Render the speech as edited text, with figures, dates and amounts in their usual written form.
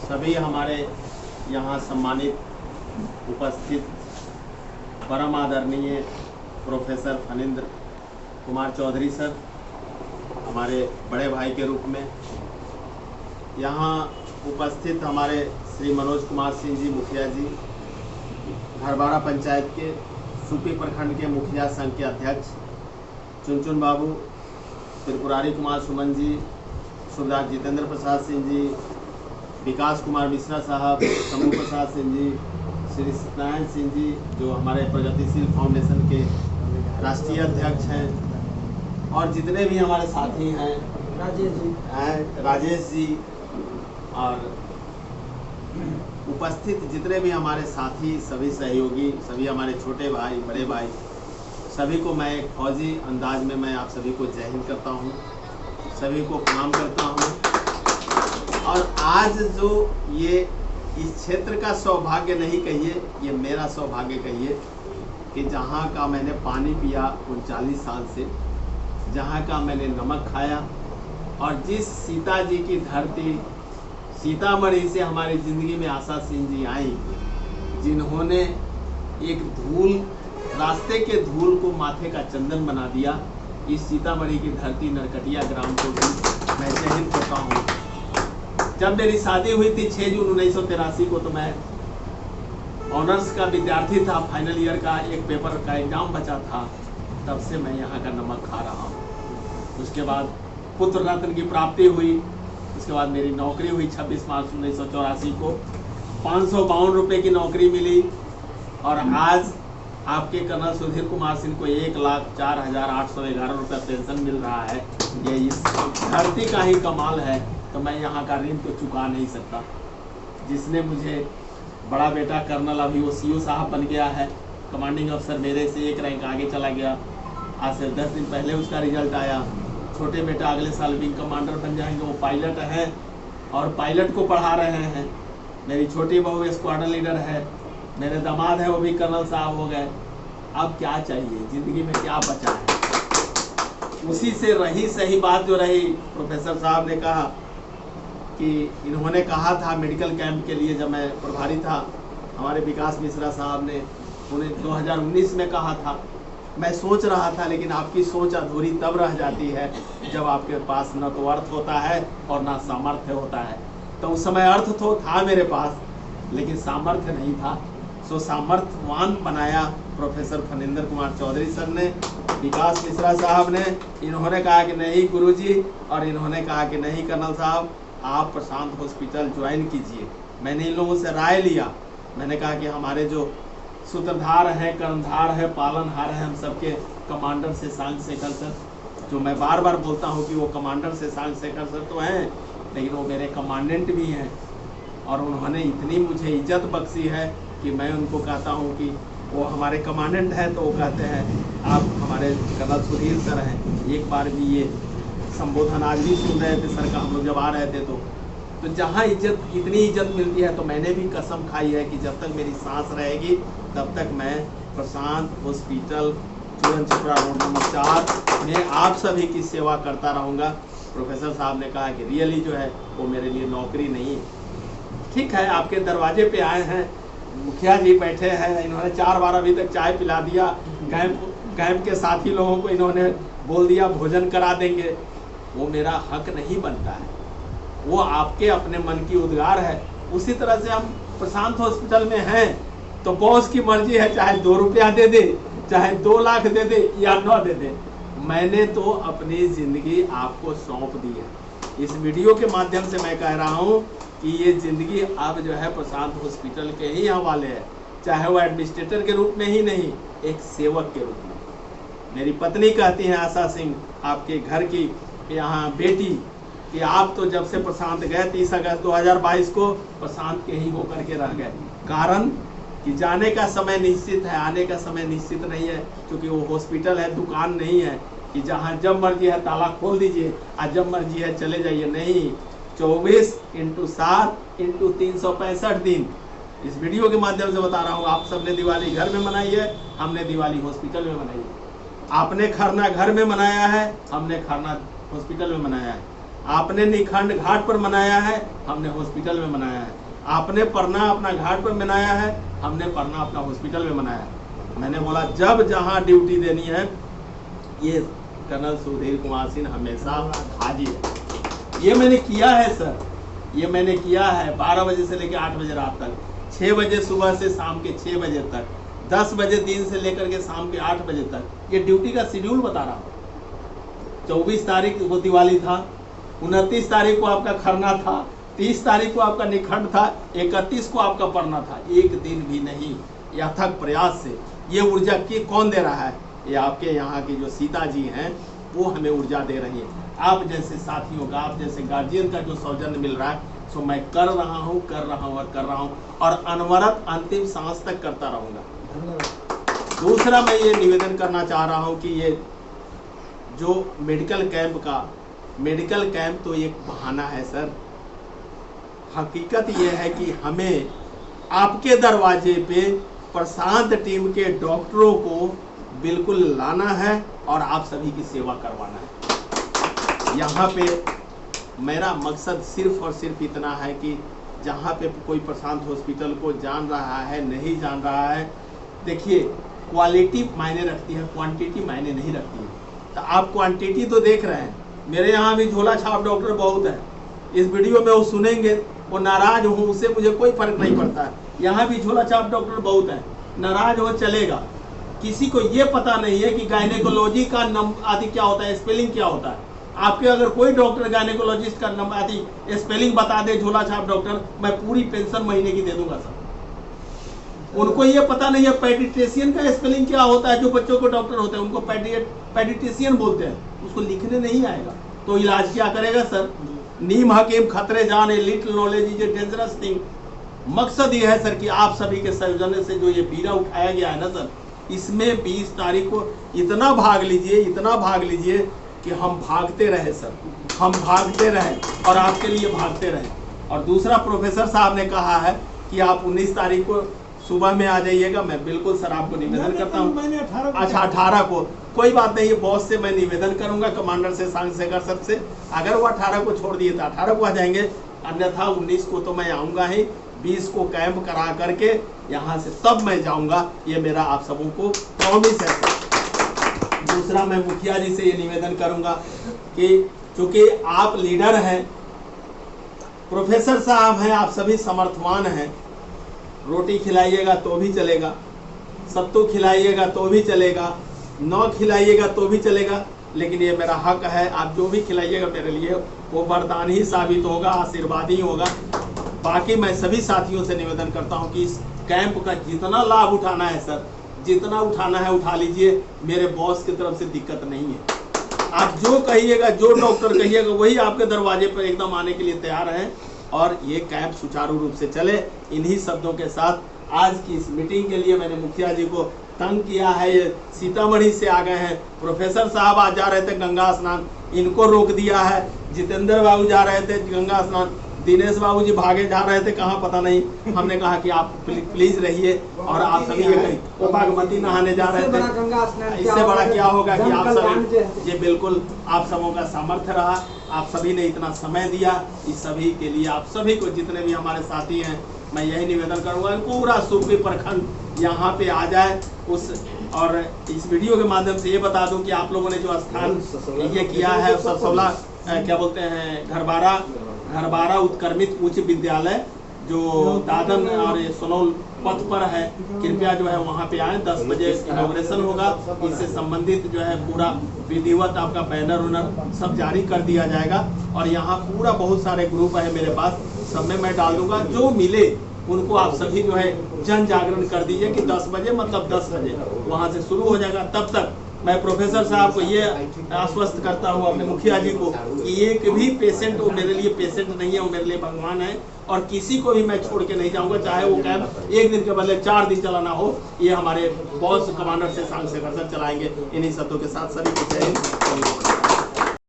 सभी हमारे यहाँ सम्मानित उपस्थित परम आदरणीय प्रोफेसर फणींद्र कुमार चौधरी सर, हमारे बड़े भाई के रूप में यहाँ उपस्थित हमारे श्री मनोज कुमार सिंह जी मुखिया जी, घरबाड़ा पंचायत के सुपी प्रखंड के मुखिया संघ के अध्यक्ष चुनचुन बाबू, त्रिपुरारी कुमार सुमन जी, सुरदास जितेंद्र प्रसाद सिंह जी, विकास कुमार मिश्रा साहब, शंभू प्रसाद सिंह जी, श्री सत्यनारायण सिंह जी जो हमारे प्रगतिशील फाउंडेशन के राष्ट्रीय अध्यक्ष हैं, और जितने भी हमारे साथी हैं, राजेश जी और उपस्थित जितने भी हमारे साथी, सभी सहयोगी, सभी हमारे छोटे भाई, बड़े भाई, सभी को मैं एक फौजी अंदाज में मैं आप सभी को जय हिंद करता हूँ, सभी को प्रणाम करता हूँ। और आज जो ये इस क्षेत्र का सौभाग्य नहीं कहिए, ये मेरा सौभाग्य कहिए कि जहाँ का मैंने पानी पिया 39 साल से, जहाँ का मैंने नमक खाया, और जिस सीता जी की धरती सीतामढ़ी से हमारी ज़िंदगी में आशा सिंह जी आई, जिन्होंने एक धूल, रास्ते के धूल को माथे का चंदन बना दिया, इस सीतामढ़ी की धरती नरकटिया ग्राम को भी मैं जय हिंद करता हूँ। जब मेरी शादी हुई थी 6 जून 1983 को, तो मैं ऑनर्स का विद्यार्थी था, फाइनल ईयर का एक पेपर का एग्जाम बचा था, तब से मैं यहाँ का नमक खा रहा हूँ। उसके बाद पुत्र रत्न की प्राप्ति हुई, उसके बाद मेरी नौकरी हुई 26 मार्च 1984 को, 552 रुपये की नौकरी मिली, और आज आपके कर्नल सुधीर कुमार सिंह को 1,04,811 रुपये पेंशन मिल रहा है। ये इस धरती का ही कमाल है। तो मैं यहाँ का ऋण तो चुका नहीं सकता। जिसने मुझे, बड़ा बेटा कर्नल अभी वो सीओ साहब बन गया है, कमांडिंग अफसर मेरे से 1 रैंक आगे चला गया, आज से 10 दिन पहले उसका रिजल्ट आया। छोटे बेटा अगले साल विंग कमांडर बन जाएंगे, वो पायलट हैं और पायलट को पढ़ा रहे हैं। मेरी छोटी बहू स्क्वाड्रन लीडर है, मेरे दामाद है वो भी कर्नल साहब हो गए। अब क्या चाहिए, ज़िंदगी में क्या बचा है। उसी से रही सही बात जो रही, प्रोफेसर साहब ने कहा कि इन्होंने कहा था मेडिकल कैंप के लिए, जब मैं प्रभारी था, हमारे विकास मिश्रा साहब ने उन्हें 2019 में कहा था। मैं सोच रहा था, लेकिन आपकी सोच अधूरी तब रह जाती है जब आपके पास न तो अर्थ होता है और ना सामर्थ्य होता है। तो उस समय अर्थ तो था मेरे पास, लेकिन सामर्थ्य नहीं था। सो सामर्थ्यवान बनाया प्रोफेसर फणींद्र कुमार चौधरी सर ने, विकास मिश्रा साहब ने। इन्होंने कहा कि नहीं गुरुजी, और इन्होंने कहा कि नहीं कर्नल साहब, आप प्रशांत हॉस्पिटल ज्वाइन कीजिए। मैंने इन लोगों से राय लिया। मैंने कहा कि हमारे जो सूत्रधार हैं, कर्णधार है, पालनहार है, हम सबके कमांडर से सांग शेखर सर, जो मैं बार बार बोलता हूँ कि वो कमांडर से सांग शेखर सर तो हैं, लेकिन वो मेरे कमांडेंट भी हैं, और उन्होंने इतनी मुझे इज्जत बख्शी है कि मैं उनको कहता हूँ कि वो हमारे कमांडेंट हैं, तो वो कहते हैं आप हमारे कर्नल सुधीर सर हैं। एक बार भी ये संबोधन आज भी सुन रहे थे सर का, हम लोग जब आ रहे थे तो जहाँ इज्जत, इतनी इज्जत मिलती है, तो मैंने भी कसम खाई है कि जब तक मेरी सांस रहेगी तब तक मैं प्रशांत हॉस्पिटल चूरन छपरा रोड नंबर 4 में आप सभी की सेवा करता रहूँगा। प्रोफेसर साहब ने कहा कि रियली जो है वो मेरे लिए नौकरी नहीं है। ठीक है, आपके दरवाजे पे आए हैं, मुखिया जी बैठे हैं, इन्होंने 4 बार अभी तक चाय पिला दिया, कैंप के साथी लोगों को इन्होंने बोल दिया भोजन करा देंगे। वो मेरा हक नहीं बनता है, वो आपके अपने मन की उद्गार है। उसी तरह से हम प्रशांत हॉस्पिटल में हैं तो बॉस की मर्जी है, चाहे 2 रुपया दे दे, चाहे 2 लाख दे दे या 9 दे दे। मैंने तो अपनी ज़िंदगी आपको सौंप दी है। इस वीडियो के माध्यम से मैं कह रहा हूँ कि ये ज़िंदगी अब जो है प्रशांत हॉस्पिटल के ही हवाले है, चाहे वो एडमिनिस्ट्रेटर के रूप में ही नहीं, एक सेवक के रूप में। मेरी पत्नी कहती हैं आशा सिंह, आपके घर की यहाँ बेटी, कि आप तो जब से प्रशांत गए 30 अगस्त 2022 को प्रशांत के ही होकर के रह गए। कारण कि जाने का समय निश्चित है, आने का समय निश्चित नहीं है, क्योंकि वो हॉस्पिटल है, दुकान नहीं है कि जहाँ जब मर्जी है ताला खोल दीजिए और जब मर्जी है चले जाइए। नहीं, 24x7x365 दिन। इस वीडियो के माध्यम से बता रहा हूँ, आप सबने दिवाली घर में मनाई है, हमने दिवाली हॉस्पिटल में मनाई है। आपने खरना घर में मनाया है, हमने खरना हॉस्पिटल में मनाया है। आपने निखंड घाट पर मनाया है, हमने हॉस्पिटल में मनाया है। आपने परना अपना घाट पर मनाया है, हमने परना अपना हॉस्पिटल में मनाया है। मैंने बोला जब जहां ड्यूटी देनी है, ये कर्नल सुधीर कुमार सिंह हमेशा हाजिर है। ये मैंने किया है सर, ये मैंने किया है 12 बजे से लेकर 8 बजे रात तक, 6 बजे सुबह से शाम के 6 बजे तक, 10 बजे दिन से लेकर के शाम के 8 बजे तक। ये ड्यूटी का शेड्यूल बता रहा हूँ। 24 तारीख को दिवाली था, 29 तारीख को आपका खरना था, 30 तारीख को आपका निखंड था, 31 को आपका परना था। एक दिन भी नहीं, अथक प्रयास से ये ऊर्जा की कौन दे रहा है? ये आपके यहाँ की जो सीता जी हैं वो हमें ऊर्जा दे रही है। आप जैसे साथियों का, आप जैसे गार्जियन का जो सौजन्य मिल रहा है, सो मैं कर रहा हूँ और अनवरत अंतिम सांस तक करता रहूँगा। दूसरा मैं ये निवेदन करना चाह रहा हूँ कि ये जो मेडिकल कैंप तो एक बहाना है सर। हकीकत ये है कि हमें आपके दरवाजे पे प्रशांत टीम के डॉक्टरों को बिल्कुल लाना है और आप सभी की सेवा करवाना है। यहाँ पे मेरा मकसद सिर्फ और सिर्फ इतना है कि जहाँ पे कोई प्रशांत हॉस्पिटल को जान रहा है, नहीं जान रहा है, देखिए क्वालिटी मायने रखती है, क्वांटिटी मायने नहीं रखती है। तो आप क्वांटिटी तो देख रहे हैं, मेरे यहाँ भी झोला छाप डॉक्टर बहुत है। इस वीडियो में वो सुनेंगे, वो नाराज हो, उससे मुझे कोई फर्क नहीं पड़ता है। यहाँ भी झोला छाप डॉक्टर बहुत है, नाराज हो चलेगा। किसी को ये पता नहीं है कि गायनेकोलॉजी का आदि क्या होता है, स्पेलिंग क्या होता है। आपके अगर कोई डॉक्टर गायनेकोलॉजिस्ट का आदि स्पेलिंग बता दे, झोला छाप डॉक्टर, मैं पूरी पेंशन महीने की दे दूंगा सर। उनको ये पता नहीं है पेडिट्रिशियन का स्पेलिंग क्या होता है। जो बच्चों को डॉक्टर होते हैं उनको पेडिट्रिशियन बोलते हैं, उसको लिखने नहीं आएगा तो इलाज क्या करेगा सर? नीम हकीम खतरे जान, a little knowledge is a dangerous thing. मकसद ये है सर कि आप सभी के सौजन्य से जो ये बीड़ा उठाया गया है ना सर, इसमें 20 तारीख को इतना भाग लीजिए कि हम भागते रहे सर, हम भागते रहे और आपके लिए भागते रहे। और दूसरा, प्रोफेसर साहब ने कहा है कि आप 19 तारीख को सुबह में आ जाइएगा। मैं बिल्कुल सर आपको निवेदन करता हूँ। अच्छा 18 को कोई बात नहीं, बॉस से मैं निवेदन करूंगा, कमांडर से, सांसेकर सर से, अगर वो 18 को छोड़ दिए तो 18 को आ जाएंगे, अन्यथा 19 को तो मैं आऊँगा ही। 20 को कैंप करा करके यहाँ से तब मैं जाऊँगा, ये मेरा आप सबों को प्रॉमिस है। दूसरा, मैं मुखिया जी से ये निवेदन करूँगा कि चूँकि आप लीडर हैं, प्रोफेसर साहब हैं, आप सभी समर्थवान हैं, रोटी खिलाइएगा तो भी चलेगा, सत्तू खिलाइएगा तो भी चलेगा, 9 खिलाइएगा तो भी चलेगा, लेकिन ये मेरा हक है। आप जो भी खिलाइएगा मेरे लिए वो वरदान ही साबित होगा, आशीर्वाद ही होगा। बाकी मैं सभी साथियों से निवेदन करता हूं कि इस कैंप का जितना लाभ उठाना है सर, जितना उठाना है उठा लीजिए। मेरे बॉस की तरफ से दिक्कत नहीं है। आप जो कहिएगा, जो डॉक्टर कहिएगा, वही आपके दरवाजे पर एकदम आने के लिए तैयार हैं और ये कैंप सुचारू रूप से चले। इन्हीं शब्दों के साथ आज की इस मीटिंग के लिए मैंने मुखिया जी को तंग किया है। ये सीतामढ़ी से आ गए हैं, प्रोफेसर साहब आज जा रहे थे गंगा स्नान, इनको रोक दिया है। जितेंद्र बाबू जा रहे थे गंगा स्नान, दिनेश बाबू जी भागे जा रहे थे कहाँ पता नहीं। हमने कहा कि आप प्लीज रहिए और आप सभी वो बागमती नहाने जा रहे थे। इससे बड़ा क्या होगा कि आप सभी, ये बिल्कुल आप सबों का सामर्थ्य रहा, आप सभी ने इतना समय दिया। इस सभी के लिए आप सभी को, जितने भी हमारे साथी हैं, मैं यही निवेदन करूंगा पूरा सूबे प्रखंड यहाँ पे आ जाए उस। और इस वीडियो के माध्यम से ये बता दूं कि आप लोगों ने जो स्थान ये किया है, सरसौला क्या बोलते हैं, घरबारा उत्क्रमित उच्च विद्यालय जो दादन और सोनौल पथ पर है, कृपया जो है वहाँ पे आए। 10 बजे इनॉग्रेशन होगा। इससे संबंधित जो है पूरा विधिवत आपका बैनर उनर सब जारी कर दिया जाएगा। और यहाँ पूरा बहुत सारे ग्रुप है मेरे पास, सब में मैं डाल दूंगा। जो मिले उनको आप सभी जो है जन जागरण कर दीजिए कि 10 बजे मतलब 10 बजे वहाँ से शुरू हो जाएगा। तब तक मैं प्रोफेसर साहब को ये आश्वस्त करता हूँ, अपने मुखिया जी को, कि एक भी पेशेंट वो मेरे लिए पेशेंट नहीं है, वो मेरे लिए भगवान है। और किसी को भी मैं छोड़ के नहीं जाऊंगा, चाहे वो कैंप 1 दिन के बदले 4 दिन चलाना हो। ये हमारे बॉस कमांडर से सांसेकर सर चलाएंगे। इन्हीं शब्दों के साथ सभी को जय हिंद।